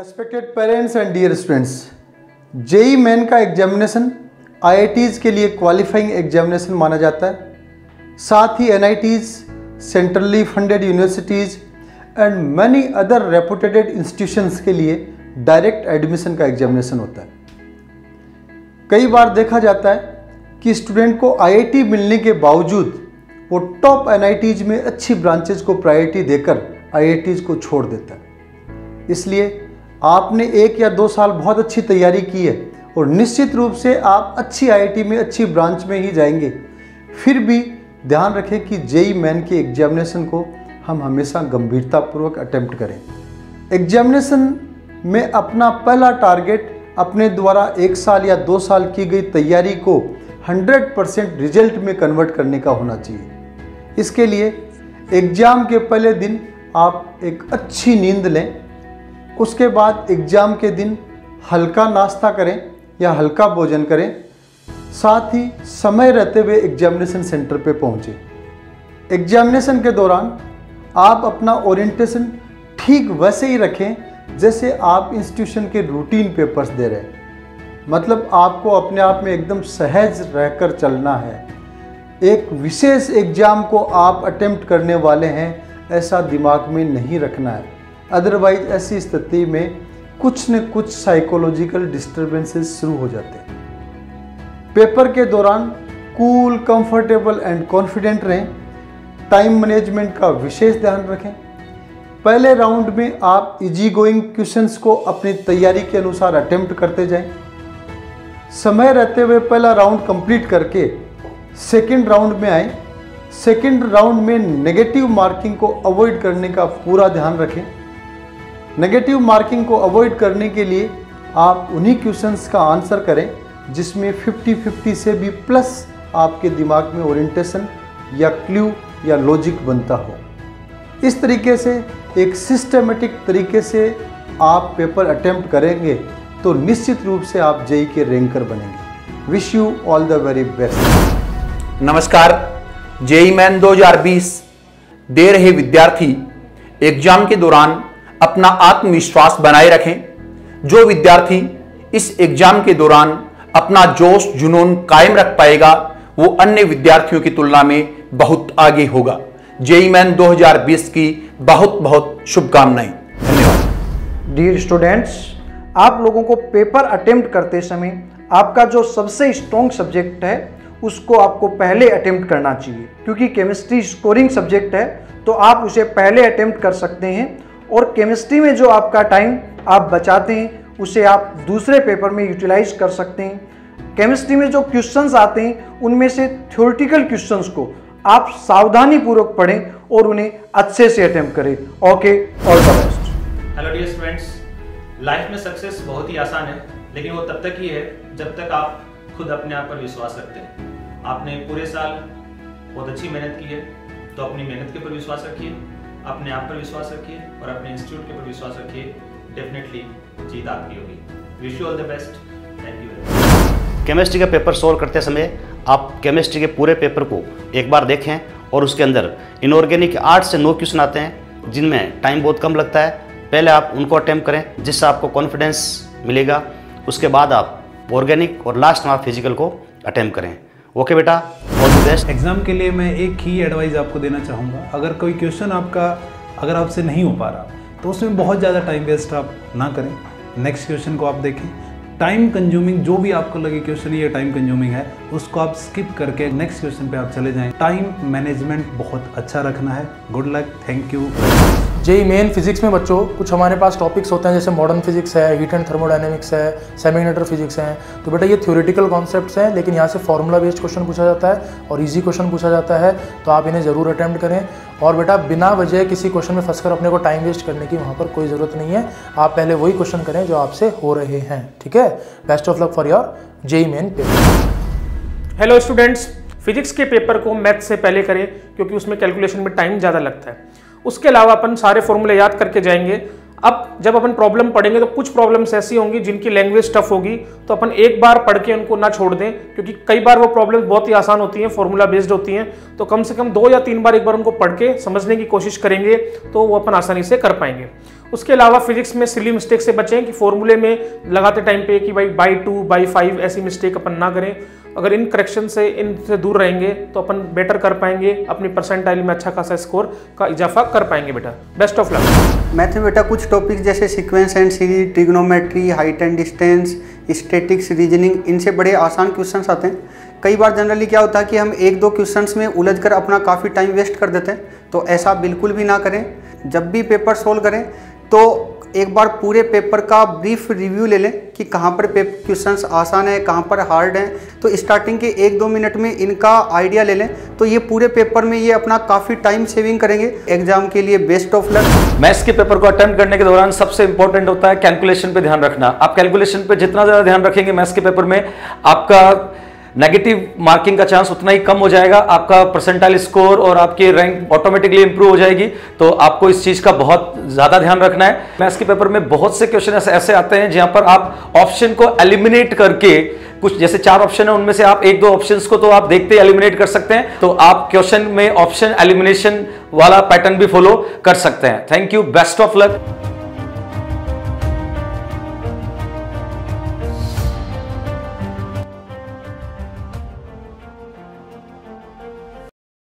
Respected parents and dear students, JEE main का examination IITs के लिए क्वालिफाइंग एग्जामिनेशन माना जाता है। साथ ही NITs, centrally funded universities and many other reputed institutions के लिए डायरेक्ट एडमिशन का एग्जामिनेशन होता है। कई बार देखा जाता है कि स्टूडेंट को आईआईटी मिलने के बावजूद वो टॉप एनआईटीज़ में अच्छी ब्रांचेज को प्रायोरिटी देकर आईआईटीज़ को छोड़ देता है। इसलिए आपने 1 या 2 साल बहुत अच्छी तैयारी की है और निश्चित रूप से आप अच्छी आईआईटी में अच्छी ब्रांच में ही जाएंगे। फिर भी ध्यान रखें कि जेईई मेन के एग्जामिनेशन को हम हमेशा गंभीरतापूर्वक अटेम्प्ट करें। एग्जामिनेशन में अपना पहला टारगेट अपने द्वारा 1 साल या 2 साल की गई तैयारी को 100% रिजल्ट में कन्वर्ट करने का होना चाहिए। इसके लिए एग्ज़ाम के पहले दिन आप एक अच्छी नींद लें। उसके बाद एग्ज़ाम के दिन हल्का नाश्ता करें या हल्का भोजन करें। साथ ही समय रहते हुए एग्जामिनेशन सेंटर पे पहुँचें। एग्जामिनेशन के दौरान आप अपना ओरिएंटेशन ठीक वैसे ही रखें जैसे आप इंस्टीट्यूशन के रूटीन पेपर्स दे रहे हैं। मतलब आपको अपने आप में एकदम सहज रहकर चलना है। एक विशेष एग्ज़ाम को आप अटेम्प्ट करने वाले हैं ऐसा दिमाग में नहीं रखना है। अदरवाइज ऐसी स्थिति में कुछ न कुछ साइकोलॉजिकल डिस्टर्बेंसेस शुरू हो जाते हैं। पेपर के दौरान कूल, कंफर्टेबल एंड कॉन्फिडेंट रहें। टाइम मैनेजमेंट का विशेष ध्यान रखें। पहले राउंड में आप इजी गोइंग क्वेश्चंस को अपनी तैयारी के अनुसार अटेम्प्ट करते जाएं। समय रहते हुए पहला राउंड कंप्लीट करके सेकंड राउंड में आएँ। सेकंड राउंड में नेगेटिव मार्किंग को अवॉइड करने का पूरा ध्यान रखें। नेगेटिव मार्किंग को अवॉइड करने के लिए आप उन्हीं क्वेश्चंस का आंसर करें जिसमें 50-50 से भी प्लस आपके दिमाग में ओरिएंटेशन या क्लू या लॉजिक बनता हो। इस तरीके से एक सिस्टमेटिक तरीके से आप पेपर अटेम्प्ट करेंगे तो निश्चित रूप से आप जेईई के रैंकर बनेंगे। Wish you all the very best. नमस्कार। जेईई मेन 2020 दे रहे विद्यार्थी एग्जाम के दौरान अपना आत्मविश्वास बनाए रखें। जो विद्यार्थी इस एग्जाम के दौरान अपना जोश जुनून कायम रख पाएगा वो अन्य विद्यार्थियों की तुलना में बहुत आगे होगा। जेईई मेन 2020 की बहुत बहुत शुभकामनाएं। धन्यवाद। डियर स्टूडेंट्स, आप लोगों को पेपर अटेम्प्ट करते समय आपका जो सबसे स्ट्रॉन्ग सब्जेक्ट है उसको आपको पहले अटेम्प्ट करना चाहिए, क्योंकि केमिस्ट्री स्कोरिंग सब्जेक्ट है तो आप उसे पहले अटेम्प्ट कर सकते हैं। और केमिस्ट्री में जो आपका टाइम आप बचाते हैं उसे आप दूसरे पेपर में यूटिलाइज कर सकते हैं। केमिस्ट्री में जो क्वेश्चंस आते हैं उनमें से थ्योरेटिकल क्वेश्चंस को आप सावधानी पूर्वक पढ़ें और उन्हें अच्छे से अटेम्प्ट करें। Okay, all the best. Hello dear students, life में सक्सेस बहुत ही आसान है, लेकिन वो तब तक ही है जब तक आप खुद अपने आप पर विश्वास रखते हैं। आपने पूरे साल बहुत अच्छी मेहनत की है तो अपनी मेहनत के ऊपर विश्वास रखिए, अपने आप पर विश्वास रखिए और अपने इंस्टीट्यूट के ऊपर विश्वास रखिए। डेफिनेटली जीत आपकी होगी। Wish you all the best. Thank you very much. Chemistry का पेपर सॉल्व करते समय आप केमिस्ट्री के पूरे पेपर को एक बार देखें और उसके अंदर इनऑर्गेनिक 8 से 9 क्वेश्चन आते हैं जिनमें टाइम बहुत कम लगता है। पहले आप उनको अटेम्प्ट करें जिससे आपको कॉन्फिडेंस मिलेगा। उसके बाद आप ऑर्गेनिक और लास्ट में आप फिजिकल को अटेम्प्ट करें। ओके बेटा, ऑल द बेस्ट। एग्ज़ाम के लिए मैं एक ही एडवाइस आपको देना चाहूँगा। अगर कोई क्वेश्चन अगर आपसे नहीं हो पा रहा तो उसमें बहुत ज़्यादा टाइम वेस्ट आप ना करें। नेक्स्ट क्वेश्चन को आप देखें। टाइम कंज्यूमिंग जो भी आपको लगे क्वेश्चन ये टाइम कंज्यूमिंग है उसको आप स्किप करके नेक्स्ट क्वेश्चन पे आप चले जाएं। टाइम मैनेजमेंट बहुत अच्छा रखना है। Good luck, thank you. JEE main physics में बच्चों कुछ हमारे पास टॉपिक्स होते हैं जैसे मॉडर्न फिजिक्स है, हीट एंड थर्मोडायनेमिक्स है, सेमीकंडक्टर फिजिक्स हैं। तो बेटा ये थ्योरेटिकल कॉन्सेप्ट्स हैं, लेकिन यहाँ से फॉर्मूला बेस्ड क्वेश्चन पूछा जाता है और इजी क्वेश्चन पूछा जाता है, तो आप इन्हें ज़रूर अटेम्प्ट करें। और बेटा बिना वजह किसी क्वेश्चन में फंसकर अपने को टाइम वेस्ट करने की वहाँ पर कोई ज़रूरत नहीं है। आप पहले वही क्वेश्चन करें जो आपसे हो रहे हैं। ठीक है, best of luck for your JEE main paper. Hello students, physics के पेपर को मैथ से पहले करें क्योंकि उसमें कैलकुलेशन में टाइम ज़्यादा लगता है। उसके अलावा अपन सारे फॉर्मूले याद करके जाएंगे। अब जब अपन प्रॉब्लम पढ़ेंगे तो कुछ प्रॉब्लम्स ऐसी होंगी जिनकी लैंग्वेज टफ होगी, तो अपन एक बार पढ़ के उनको ना छोड़ दें, क्योंकि कई बार वो प्रॉब्लम्स बहुत ही आसान होती हैं, फॉर्मूला बेस्ड होती हैं। तो कम से कम 2 या 3 बार एक बार उनको पढ़ के समझने की कोशिश करेंगे तो वो अपन आसानी से कर पाएंगे। उसके अलावा फिजिक्स में सिली मिस्टेक से बचें कि फॉर्मूले में लगाते टाइम पे कि भाई बाई 2 बाई 5 ऐसी मिस्टेक अपन ना करें। अगर इन करेक्शन से इनसे दूर रहेंगे तो अपन बेटर कर पाएंगे, अपनी परसेंटाइल में अच्छा खासा स्कोर का इजाफा कर पाएंगे बेटा। Best of luck. मैथ में बेटा कुछ टॉपिक जैसे sequence and series, trigonometry, height and distance, statics, reasoning, इनसे बड़े आसान क्वेश्चंस आते हैं। कई बार जनरली क्या होता है कि हम 1-2 क्वेश्चंस में उलझ कर अपना काफ़ी टाइम वेस्ट कर देते हैं, तो ऐसा बिल्कुल भी ना करें। जब भी पेपर सोल्व करें तो एक बार पूरे पेपर का ब्रीफ रिव्यू ले लें कि कहाँ पर क्वेश्चंस आसान है, कहाँ पर हार्ड हैं। तो स्टार्टिंग के 1-2 मिनट में इनका आइडिया ले लें, तो ये पूरे पेपर में ये अपना काफ़ी टाइम सेविंग करेंगे। एग्जाम के लिए बेस्ट ऑफ लक। मैथ्स के पेपर को अटेम्प्ट करने के दौरान सबसे इंपॉर्टेंट होता है कैलकुलेशन पे ध्यान रखना। आप कैलकुलेशन पे जितना ज़्यादा ध्यान रखेंगे मैथ्स के पेपर में, आपका नेगेटिव मार्किंग का चांस उतना ही कम हो जाएगा, आपका परसेंटाइल स्कोर और आपकी रैंक ऑटोमेटिकली इंप्रूव हो जाएगी। तो आपको इस चीज़ का बहुत ज़्यादा ध्यान रखना है। मैथ्स के पेपर में बहुत से क्वेश्चन ऐसे आते हैं जहां पर आप ऑप्शन को एलिमिनेट करके, कुछ जैसे 4 ऑप्शन है उनमें से आप 1-2 ऑप्शंस को तो आप देखते ही एलिमिनेट कर सकते हैं। तो आप क्वेश्चन में ऑप्शन एलिमिनेशन वाला पैटर्न भी फॉलो कर सकते हैं। Thank you, best of luck.